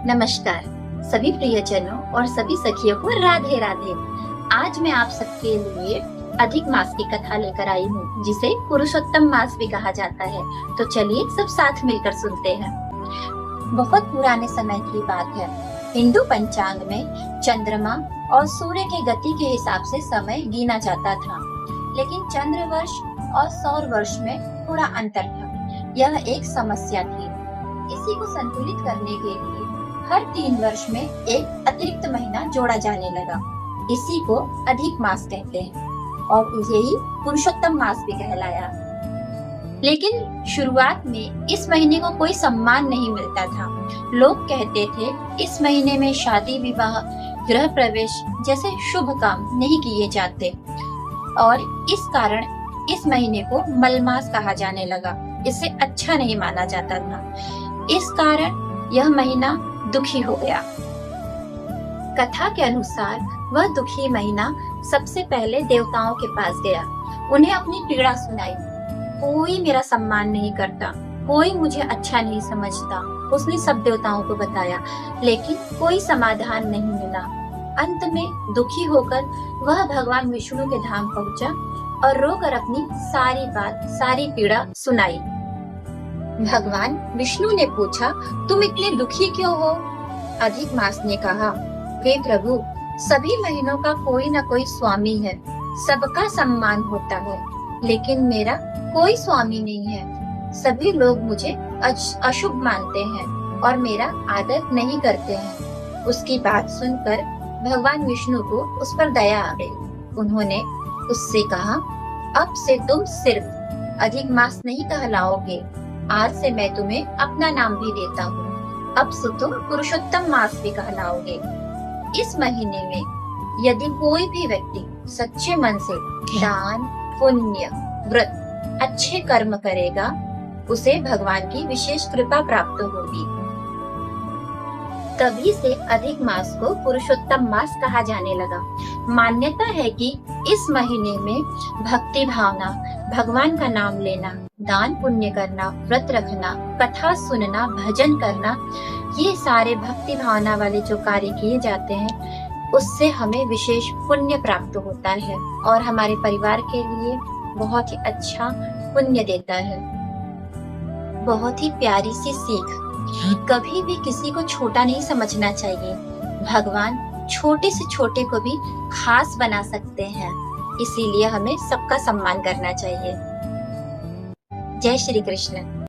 नमस्कार सभी प्रियजनों और सभी सखियों को राधे राधे। आज मैं आप सबके लिए अधिक मास की कथा लेकर आई हूँ, जिसे पुरुषोत्तम मास भी कहा जाता है। तो चलिए सब साथ मिलकर सुनते हैं। बहुत पुराने समय की बात है। हिंदू पंचांग में चंद्रमा और सूर्य की गति के हिसाब से समय गिना जाता था, लेकिन चंद्र वर्ष और सौर वर्ष में थोड़ा अंतर था। यह एक समस्या थी। इसी को संतुलित करने के लिए हर 3 वर्ष में एक अतिरिक्त महीना जोड़ा जाने लगा। इसी को अधिक मास कहते हैं और यही पुरुषोत्तम मास भी कहलाया। लेकिन शुरुआत में इस महीने को कोई सम्मान नहीं मिलता था। लोग कहते थे इस महीने में शादी विवाह गृह प्रवेश जैसे शुभ काम नहीं किए जाते और इस कारण इस महीने को मलमास कहा जाने लगा। इसे अच्छा नहीं माना जाता था। इस कारण यह महीना दुखी हो गया। कथा के अनुसार वह दुखी महीना सबसे पहले देवताओं के पास गया। उन्हें अपनी पीड़ा सुनाई। कोई मेरा सम्मान नहीं करता, कोई मुझे अच्छा नहीं समझता। उसने सब देवताओं को बताया, लेकिन कोई समाधान नहीं मिला। अंत में दुखी होकर वह भगवान विष्णु के धाम पहुंचा और रोकर अपनी सारी बात, सारी पीड़ा सुनाई। भगवान विष्णु ने पूछा, तुम इतने दुखी क्यों हो? अधिक मास ने कहा, हे प्रभु, सभी महीनों का कोई न कोई स्वामी है, सबका सम्मान होता है, लेकिन मेरा कोई स्वामी नहीं है। सभी लोग मुझे अशुभ मानते हैं और मेरा आदर नहीं करते हैं। उसकी बात सुनकर भगवान विष्णु को उस पर दया आ गई। उन्होंने उससे कहा, अब से तुम सिर्फ अधिक मास नहीं कहलाओगे। आज से मैं तुम्हें अपना नाम भी देता हूँ। अब से तुम पुरुषोत्तम मास भी कहलाओगे। इस महीने में यदि कोई भी व्यक्ति सच्चे मन से दान, पुण्य, व्रत, अच्छे कर्म करेगा, उसे भगवान की विशेष कृपा प्राप्त होगी। तभी से अधिक मास को पुरुषोत्तम मास कहा जाने लगा। मान्यता है कि इस महीने में भक्ति भावना, भगवान का नाम लेना, दान पुण्य करना, व्रत रखना, कथा सुनना, भजन करना, ये सारे भक्ति भावना वाले जो कार्य किए जाते हैं, उससे हमें विशेष पुण्य प्राप्त होता है और हमारे परिवार के लिए बहुत ही अच्छा पुण्य देता है। बहुत ही प्यारी सी सीख, कभी भी किसी को छोटा नहीं समझना चाहिए। भगवान छोटे से छोटे को भी खास बना सकते हैं, इसीलिए हमें सबका सम्मान करना चाहिए। जय श्री कृष्ण।